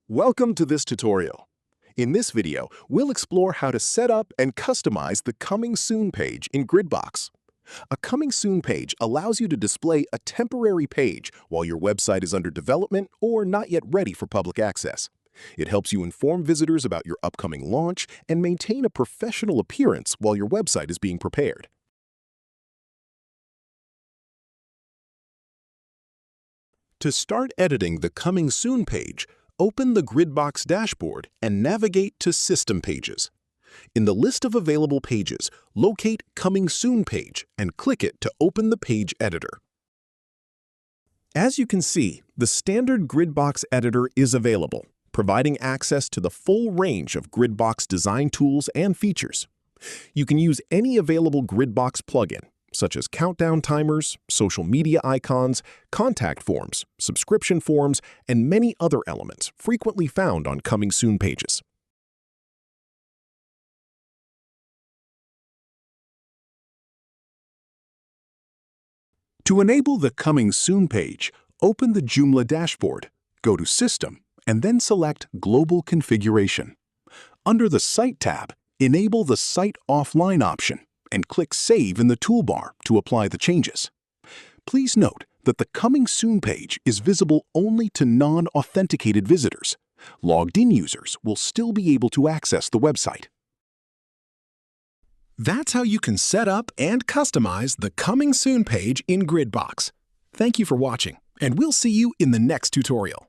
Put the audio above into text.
Welcome to this tutorial. In this video, we'll explore how to set up and customize the Coming Soon page in Gridbox. A Coming Soon page allows you to display a temporary page while your website is under development or not yet ready for public access. It helps you inform visitors about your upcoming launch and maintain a professional appearance while your website is being prepared. To start editing the Coming Soon page, open the Gridbox dashboard and navigate to System Pages. In the list of available pages, locate Coming Soon page and click it to open the page editor. As you can see, the standard Gridbox editor is available, providing access to the full range of Gridbox design tools and features. You can use any available Gridbox plugin, such as countdown timers, social media icons, contact forms, subscription forms, and many other elements frequently found on Coming Soon pages. To enable the Coming Soon page, open the Joomla dashboard, go to System, and then select Global Configuration. Under the Site tab, enable the Site Offline option and click Save in the toolbar to apply the changes. Please note that the Coming Soon page is visible only to non-authenticated visitors. Logged-in users will still be able to access the website. That's how you can set up and customize the Coming Soon page in Gridbox. Thank you for watching, and we'll see you in the next tutorial.